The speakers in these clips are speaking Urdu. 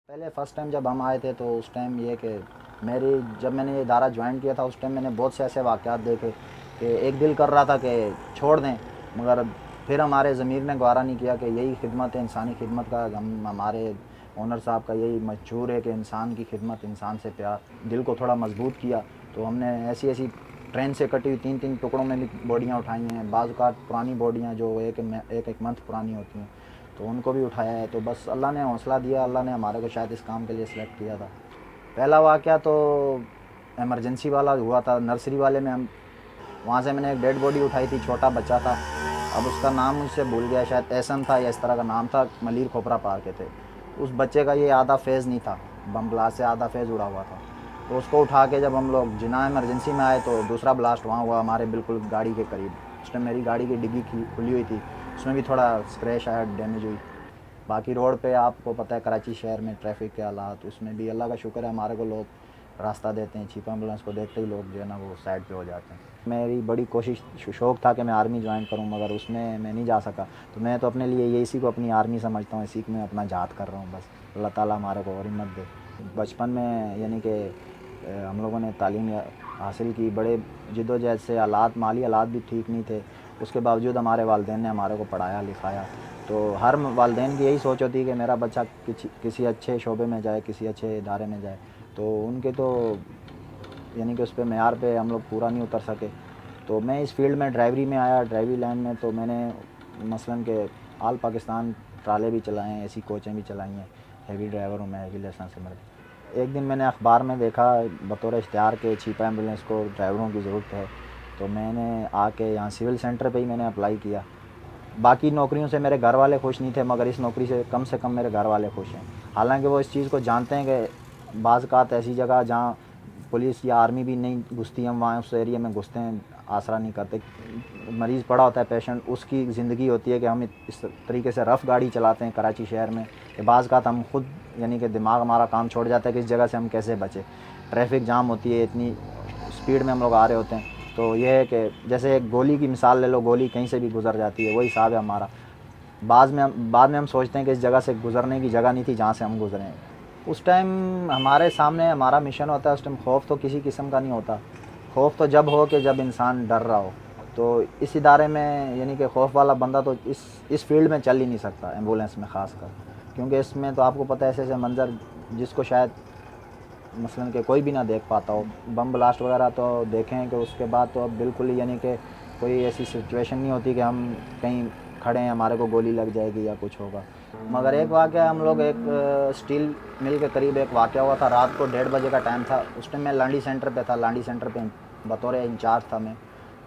پہلے فرسٹ ٹائم جب ہم آئے تھے تو اس ٹائم یہ کہ جب میں نے یہ ادارہ جوائن کیا تھا اس ٹائم میں نے بہت سے ایسے واقعات دیکھے کہ ایک دل کر رہا تھا کہ چھوڑ دیں، مگر پھر ہمارے ضمیر نے گوارا نہیں کیا کہ یہی خدمت ہے انسانی خدمت کا. ہمارے اونر صاحب کا یہی مشہور ہے کہ انسان کی خدمت، انسان سے پیار. دل کو تھوڑا مضبوط کیا تو ہم نے ایسی ایسی ٹرین سے کٹی ہوئی 3 ٹکڑوں میں بھی باڈیاں اٹھائی ہیں. بعض اوقات پرانی باڈیاں جو ایک منتھ پرانی ہوتی ہیں تو ان کو بھی اٹھایا ہے. تو بس اللہ نے حوصلہ دیا، اللہ نے ہمارے کو شاید اس کام کے لیے سلیکٹ کیا تھا. پہلا واقعہ تو ایمرجنسی والا ہوا تھا نرسری والے میں. وہاں سے میں نے ایک ڈیڈ باڈی اٹھائی تھی، چھوٹا بچہ تھا. اب اس کا نام مجھ سے بھول گیا، شاید احسن تھا یا اس طرح کا نام تھا. ملیر کھوپرا پار کے تھے. اس بچے کا یہ آدھا فیز نہیں تھا، بم بلاسٹ سے آدھا فیز اڑا ہوا تھا. تو اس کو اٹھا کے جب ہم لوگ جناح ایمرجنسی میں آئے تو دوسرا بلاسٹ وہاں ہوا ہمارے بالکل گاڑی کے قریب. اس ٹائم میری گاڑی کی ڈگی کھلی ہوئی تھی، اس میں بھی تھوڑا اسکریچ آیا، ڈیمیج ہوئی. باقی روڈ پہ آپ کو پتہ ہے کراچی شہر میں ٹریفک کے حالات، اس میں بھی اللہ کا شکر ہے ہمارے کو لوگ راستہ دیتے ہیں. چیپ ایمبولینس کو دیکھتے ہی لوگ جو ہے نا وہ سائڈ پہ ہو جاتے ہیں. میری بڑی کوشش شوق تھا کہ میں آرمی جوائن کروں، مگر اس میں نہیں جا سکا. تو میں تو اپنے لیے اسی کو اپنی آرمی سمجھتا ہوں، اسی میں اپنا جہاد کر رہا ہوں. بس اللہ تعالیٰ ہمارے کو اور ہمت دے. بچپن میں یعنی کہ ہم لوگوں نے تعلیم حاصل کی، بڑے جد و جہد سے. مالی حالات بھی ٹھیک نہیں تھے، اس کے باوجود ہمارے والدین نے ہمارے کو پڑھایا لکھایا. تو ہر والدین کی یہی سوچ ہوتی ہے کہ میرا بچہ کسی اچھے شعبے میں جائے، کسی اچھے ادارے میں جائے. تو ان کے تو یعنی کہ اس پہ معیار پہ ہم لوگ پورا نہیں اتر سکے. تو میں اس فیلڈ میں ڈرائیوری میں آیا، ڈرائیوری لائن میں. تو میں نے مثلاً کہ آل پاکستان ٹرالے بھی چلائے ہیں، ایسی کوچیں بھی چلائی ہیں. ہیوی ڈرائیور ہوں میں، ہیوی لائسنس ہے میرا. ایک دن میں نے اخبار میں دیکھا بطور اشتہار کے چیپا ایمبولینس کو ڈرائیوروں کی ضرورت ہے. تو میں نے آ کے یہاں سول سینٹر پہ ہی میں نے اپلائی کیا. باقی نوکریوں سے میرے گھر والے خوش نہیں تھے، مگر اس نوکری سے کم میرے گھر والے خوش ہیں. حالانکہ وہ اس چیز کو جانتے ہیں کہ بعض اوقات ایسی جگہ جہاں پولیس یا آرمی بھی نہیں گھستی، ہم وہاں اس ایریے میں گھستے ہیں، آسرا نہیں کرتے. مریض پڑا ہوتا ہے پیشنٹ، اس کی زندگی ہوتی ہے کہ ہم اس طریقے سے رف گاڑی چلاتے ہیں کراچی شہر میں کہ بعض اوقات ہم خود یعنی کہ دماغ ہمارا کام چھوڑ جاتا ہے کہ اس جگہ سے ہم کیسے بچیں. ٹریفک جام ہوتی ہے، اتنی اسپیڈ میں ہم لوگ آ رہے ہوتے ہیں. تو یہ ہے کہ جیسے ایک گولی کی مثال لے لو، گولی کہیں سے بھی گزر جاتی ہے، وہی حساب ہے ہمارا. بعد میں ہم سوچتے ہیں کہ اس جگہ سے گزرنے کی جگہ نہیں تھی جہاں سے ہم گزرے ہیں. اس ٹائم ہمارے سامنے ہمارا مشن ہوتا ہے. اس ٹائم خوف تو کسی قسم کا نہیں ہوتا. خوف تو جب ہو کہ جب انسان ڈر رہا ہو. تو اس ادارے میں یعنی کہ خوف والا بندہ تو اس فیلڈ میں چل ہی نہیں سکتا، ایمبولینس میں خاص کر. کیونکہ اس میں تو آپ کو پتہ ہے ایسے منظر جس کو شاید مثلاً کہ کوئی بھی نہ دیکھ پاتا ہو. بم بلاسٹ وغیرہ تو دیکھیں کہ اس کے بعد تو اب بالکل ہی یعنی کہ کوئی ایسی سچویشن نہیں ہوتی کہ ہم کہیں کھڑے ہیں ہمارے کو گولی لگ جائے گی یا کچھ ہوگا. مگر ایک واقعہ ہم لوگ ایک اسٹیل مل کے قریب ایک واقعہ ہوا تھا. رات کو 1:30 بجے کا ٹائم تھا. اس ٹائم میں لانڈی سینٹر پہ تھا. لانڈی سینٹر پہ بطور انچارج تھا میں.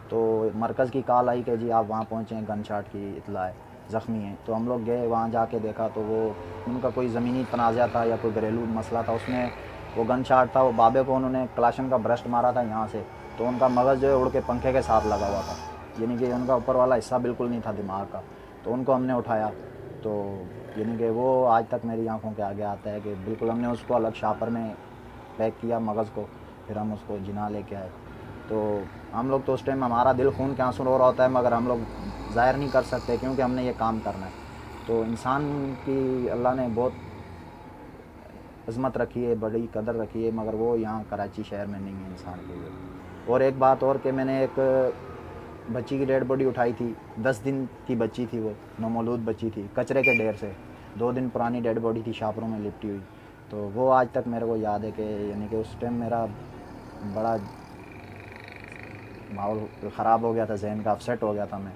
تو مرکز کی کال آئی کہ جی آپ وہاں پہنچیں، گن شاٹ کی اطلاع ہے، زخمی ہیں. تو ہم لوگ گئے، وہاں جا کے دیکھا تو وہ ان کا کوئی زمینی تنازع تھا یا کوئی گھریلو مسئلہ تھا. اس میں وہ گن شاٹ تھا، وہ بابے کو انہوں نے کلاشن کا برسٹ مارا تھا یہاں سے. تو ان کا مغز جو ہے اڑ کے پنکھے کے ساتھ لگا ہوا تھا، یعنی کہ ان کا اوپر والا حصہ بالکل نہیں تھا دماغ کا. تو ان کو ہم نے اٹھایا. تو یعنی کہ وہ آج تک میری آنکھوں کے آگے آتا ہے کہ بالکل ہم نے اس کو الگ شاپر میں پیک کیا مغز کو، پھر ہم اس کو جناح لے کے آئے. تو ہم لوگ تو اس ٹائم ہمارا دل خون کے آنسو رو رہا ہوتا ہے، مگر ہم لوگ ظاہر نہیں کر سکتے کیونکہ ہم نے یہ کام کرنا ہے. تو انسان کی اللہ نے بہت عظمت رکھی ہے، بڑی قدر رکھی ہے، مگر وہ یہاں کراچی شہر میں نہیں ہے انسان کے لیے. اور ایک بات اور کہ میں نے ایک بچی کی ڈیڈ باڈی اٹھائی تھی. 10 دن کی بچی تھی، وہ نومولود بچی تھی، کچرے کے ڈھیر سے. 2 دن پرانی ڈیڈ باڈی تھی شاپروں میں لپٹی ہوئی. تو وہ آج تک میرے کو یاد ہے کہ یعنی کہ اس ٹائم میرا بڑا ماحول خراب ہو گیا تھا، ذہن کا اپسیٹ ہو گیا تھا میں.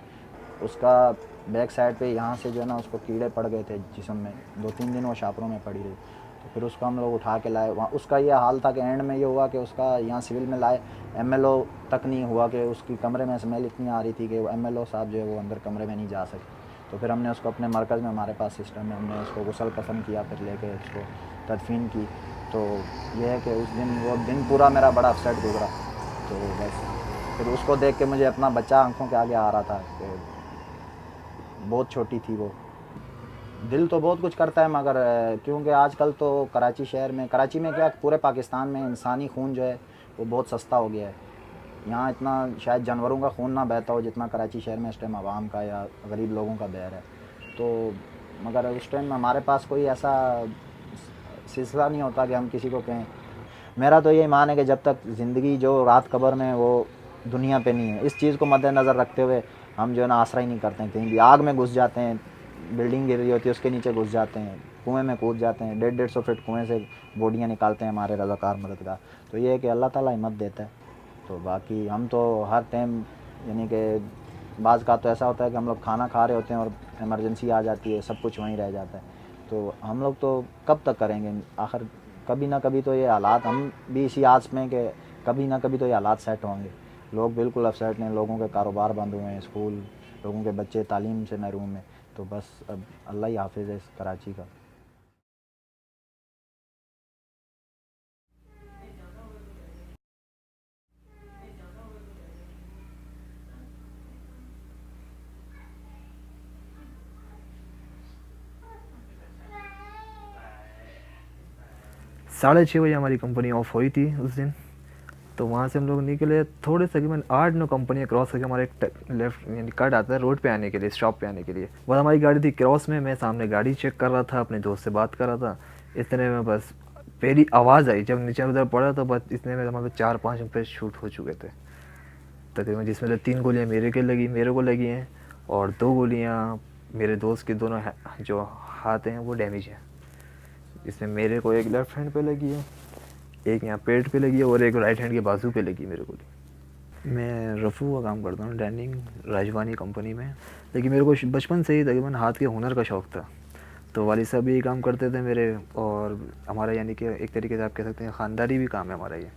اس کا بیک سائڈ پہ یہاں سے جو ہے نا اس کو کیڑے پڑ گئے تھے جسم میں. 2-3 دن وہ شاپروں میں پڑی رہی. تو پھر اس کو ہم لوگ اٹھا کے لائے وہاں. اس کا یہ حال تھا کہ اینڈ میں یہ ہوا کہ اس کا یہاں سول میں لائے، ایم ایل او تک نہیں ہوا کہ اس کی کمرے میں اسمیل اتنی آ رہی تھی کہ وہ ایم ایل او صاحب جو ہے وہ اندر کمرے میں نہیں جا سکے. تو پھر ہم نے اس کو اپنے مرکز میں ہمارے پاس سسٹم میں ہم نے اس کو غسل کفن کیا، پھر لے کے اس کو تدفین کی. تو یہ ہے کہ اس دن وہ دن پورا میرا بڑا اپسیٹ گزرا. تو بس پھر اس کو دیکھ کے مجھے اپنا بچہ آنکھوں کے آگے آ رہا تھا کہ بہت چھوٹی تھی وہ. دل تو بہت کچھ کرتا ہے، مگر کیونکہ آج کل تو کراچی شہر میں، کراچی میں کیا پورے پاکستان میں انسانی خون جو ہے وہ بہت سستا ہو گیا ہے. یہاں اتنا شاید جانوروں کا خون نہ بہتا ہو جتنا کراچی شہر میں اس ٹائم عوام کا یا غریب لوگوں کا بہہ ہے. تو مگر اس ٹائم ہمارے پاس کوئی ایسا سلسلہ نہیں ہوتا کہ ہم کسی کو کہیں. میرا تو یہ ایمان ہے کہ جب تک زندگی جو رات قبر میں وہ دنیا پہ نہیں ہے, اس چیز کو مد نظر رکھتے ہوئے ہم جو ہے نا آسرا ہی نہیں کرتے ہیں. کہیں بھی آگ میں گھس جاتے ہیں, بلڈنگ گر رہی ہوتی ہے اس کے نیچے گھس جاتے ہیں, کنویں میں کود جاتے ہیں, 150 فٹ کنویں سے بوڈیاں نکالتے ہیں ہمارے رضاکار مددگار. تو یہ ہے کہ اللہ تعالیٰ ہمت دیتا ہے. تو باقی ہم تو ہر ٹائم یعنی کہ بعض کا تو ایسا ہوتا ہے کہ ہم لوگ کھانا کھا رہے ہوتے ہیں اور ایمرجنسی آ جاتی ہے, سب کچھ وہیں رہ جاتا ہے. تو ہم لوگ تو کب تک کریں گے, آخر کبھی نہ کبھی تو یہ حالات, ہم بھی اسی آس میں کہ کبھی نہ کبھی تو یہ حالات سیٹ ہوں گے. لوگ بالکل اپسیٹ ہیں, لوگوں کے کاروبار بند ہوئے ہیں, اسکول, لوگوں کے بچے تعلیم سے محروم ہیں. تو بس اب اللہ ہی حافظ ہے اس کراچی کا. ساڑھے 6 بجے ہماری کمپنی آف ہوئی تھی اس دن. تو وہاں سے ہم لوگ نکلے, تھوڑے سے تقریباً 8-9 کمپنیاں کراس کر کے ہمارے ایک لیفٹ یعنی کٹ آتا ہے روڈ پہ آنے کے لیے, اسٹاپ پہ آنے کے لیے. بس ہماری گاڑی تھی کراس میں سامنے گاڑی چیک کر رہا تھا, اپنے دوست سے بات کر رہا تھا. اتنے میں بس پہلی آواز آئی, جب نیچے ادھر پڑا تو بس اتنے میں ہمارے 4-5 پہ شوٹ ہو چکے تھے تقریباً, جس میں 3 گولیاں میرے کو لگی ہیں, اور 2 گولیاں میرے دوست کے دونوں جو ہاتھ ہیں وہ ڈیمیج ہیں. اس میں میرے کو ایک لیفٹ ہینڈ پہ لگی ہے, ایک یہاں پیٹ پہ لگی ہے, اور ایک رائٹ ہینڈ کے بازو پہ لگی میرے کو. میں رفو کا کام کرتا ہوں, ڈیننگ راجوانی کمپنی میں. لیکن میرے کو بچپن سے ہی تقریباً ہاتھ کے ہنر کا شوق تھا. تو والد صاحب بھی یہی کام کرتے تھے میرے, اور ہمارا یعنی کہ ایک طریقے سے آپ کہہ سکتے ہیں خاندانی بھی کام ہے ہمارا یہ.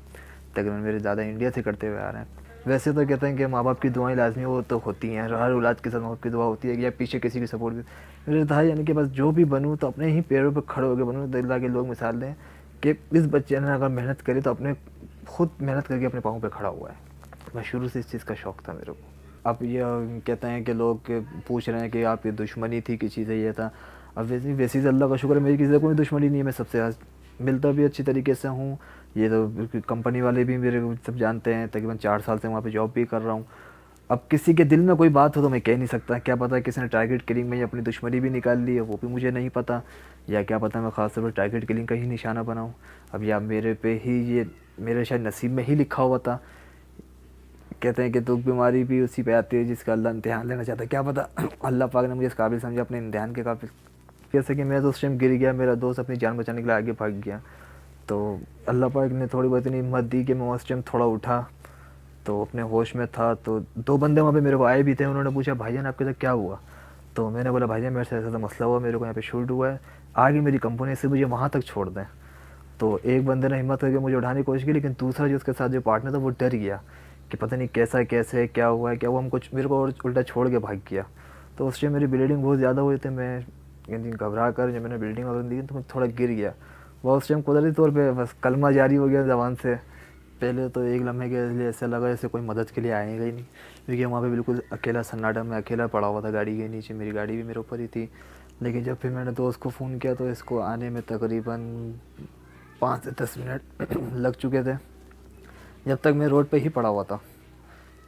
تقریباً میرے دادا انڈیا سے کرتے ہوئے آ رہے ہیں. ویسے تو کہتے ہیں کہ ماں باپ کی دعائیں لازمی وہ تو ہوتی ہیں, ہر اولاد کے ساتھ ماں باپ کی دعا ہوتی ہے, یا پیچھے کسی کی سپورٹ بھی. میرے تھا یعنی کہ بس جو بھی بنوں تو اپنے ہی پیروں پہ کھڑے ہو کے بنوں, اللہ کے لوگ مثال دیں کہ اس بچے نے اگر محنت کری تو اپنے خود محنت کر کے اپنے پاؤں پہ کھڑا ہوا ہے. میں شروع سے اس چیز کا شوق تھا میرے کو. اب یہ کہتے ہیں کہ لوگ پوچھ رہے ہیں کہ آپ کی دشمنی تھی کسی چیز سے, یہ تھا. اب ویسی سے اللہ کا شکر ہے میری کسی سے کوئی دشمنی نہیں ہے, میں سب سے ملتا بھی اچھی طریقے سے ہوں. یہ تو کمپنی والے بھی میرے سب جانتے ہیں, تقریباً 4 سال سے وہاں پہ جاب بھی کر رہا ہوں. اب کسی کے دل میں کوئی بات ہو تو میں کہہ نہیں سکتا, کیا پتہ کسی نے ٹارگیٹ کلنگ میں اپنی دشمنی بھی نکال لی ہے, وہ بھی مجھے نہیں پتہ, یا کیا پتہ میں خاص طور پر ٹارگیٹ کلنگ کا ہی نشانہ بناؤں. اب یا میرے پہ ہی یہ میرے شاید نصیب میں ہی لکھا ہوا تھا. کہتے ہیں کہ دکھ بیماری بھی اسی پہ آتی ہے جس کا اللہ امتحان لینا چاہتا ہے. کیا پتہ اللہ پاک نے مجھے اس قابل سمجھا اپنے امتحان کے قابل. جیسے کہ میں تو اس ٹائم گر گیا, میرا دوست اپنی جان بچانے کے لیے آگے بھاگ گیا. تو اللہ پاک نے تھوڑی بہت اتنی ہمت دی کہ میں اس ٹائم تھوڑا اٹھا, تو اپنے ہوش میں تھا. تو 2 بندے وہاں پہ میرے کو آئے بھی تھے, انہوں نے پوچھا بھائی جان آپ کے ساتھ کیا ہوا. تو میں نے بولا بھائی جان میرے سے ایسا مسئلہ ہوا, میرے کو یہاں پہ شوٹ ہوا ہے, آگے میری کمپنی سے مجھے وہاں تک چھوڑ دیں. تو ایک بندے نے ہمت کر کے مجھے اٹھانے کی کوشش کی, لیکن دوسرا جو اس کے ساتھ جو پارٹنر تھا وہ ڈر گیا کہ پتہ نہیں کیسے کیا ہوا ہے, ہم کچھ میرے کو الٹا چھوڑ کے بھاگ گیا. تو اس ٹائم میری بلیڈنگ بہت زیادہ ہوئی تھی, میں گھبرا کر جب میں نے بلیڈنگ وغیرہ دی تو میں تھوڑا گر گیا. وہ اس ٹائم قدرتی طور پہ بس کلمہ جاری ہو گیا زبان سے. پہلے تو ایک لمحے کے لیے ایسا لگا جیسے کوئی مدد کے لیے آئے گا ہی نہیں, کیونکہ وہاں پہ بالکل اکیلا سناٹا, میں اکیلا پڑا ہوا تھا گاڑی کے نیچے, میری گاڑی بھی میرے اوپر ہی تھی. لیکن جب پھر میں نے دوست کو فون کیا تو اس کو آنے میں تقریباً 5 سے 10 منٹ لگ چکے تھے, جب تک میں روڈ پہ ہی پڑا ہوا تھا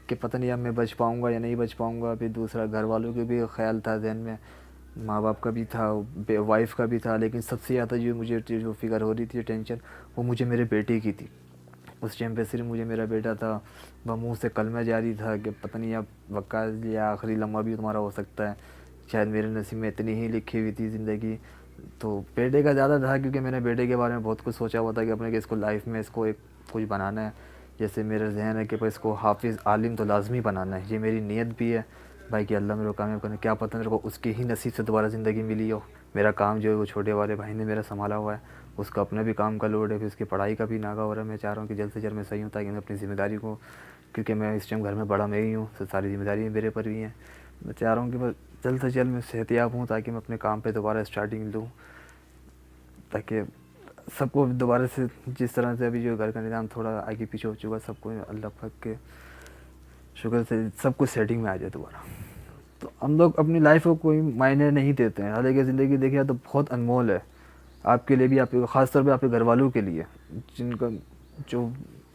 کہ پتہ نہیں اب میں بچ پاؤں گا یا نہیں بچ پاؤں گا. پھر دوسرا گھر والوں کے بھی خیال تھا ذہن میں, ماں باپ کا بھی تھا, وائف کا بھی تھا, لیکن سب سے زیادہ جو مجھے جو فکر ہو رہی تھی, ٹینشن, وہ مجھے میرے بیٹے کی تھی. اس ٹائم پہ صرف مجھے میرا بیٹا تھا, وہ منہ سے کلمہ جاری تھا کہ پتہ نہیں اب وقت یا آخری لمحہ بھی تمہارا ہو سکتا ہے, شاید میرے نصیب میں اتنی ہی لکھی ہوئی تھی زندگی. تو بیٹے کا زیادہ تھا, کیونکہ میں نے بیٹے کے بارے میں بہت کچھ سوچا ہوا تھا کہ اپنے کہ اس کو لائف میں اس کو ایک کچھ بنانا ہے. جیسے میرا ذہن ہے کہ اس کو حافظ عالم تو لازمی بنانا ہے, یہ میری نیت بھی ہے بھائی کہ اللہ میرے کو کامیاب کرنے. کیا پتہ میرے کو اس کے ہی نصیب سے دوبارہ زندگی ملی ہو. میرا کام جو ہے وہ چھوٹے والے بھائی نے میرا سنبھالا ہوا ہے, اس کا اپنا بھی کام کا لوڈ ہے, پھر اس کی پڑھائی کا بھی ناغہ ہو رہا ہے. میں چاہ رہا ہوں کہ جلد سے جلد میں صحیح ہوں, تاکہ میں اپنی ذمہ داری کو, کیونکہ میں اس ٹائم گھر میں بڑا میں ہی ہوں, تو ساری ذمہ داری میرے پر بھی ہیں. میں چاہ رہا ہوں کہ بس جلد سے جلد میں صحت یاب ہوں, تاکہ میں اپنے کام پہ دوبارہ اسٹارٹنگ دوں, تاکہ سب کو دوبارہ سے جس طرح سے ابھی جو گھر کا نظام تھوڑا آگے پیچھے ہو چکا, سب کو اللہ پاک کے شکر سے سب کچھ سیٹنگ میں آ جائے دوبارہ. تو ہم لوگ اپنی لائف کو کوئی معنی نہیں دیتے ہیں, حالانکہ زندگی دیکھیں تو بہت انمول ہے آپ کے لیے بھی, آپ کے خاص طور پہ آپ کے گھر والوں کے لیے, جن کا جو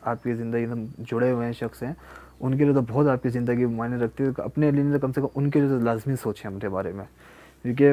آپ کی زندگی میں جڑے ہوئے ہیں شخص ہیں, ان کے لیے تو بہت آپ کی زندگی معنی رکھتی ہے. اپنے لیے کم سے کم ان کے لیے تو لازمی سوچیں اپنے بارے میں, کیونکہ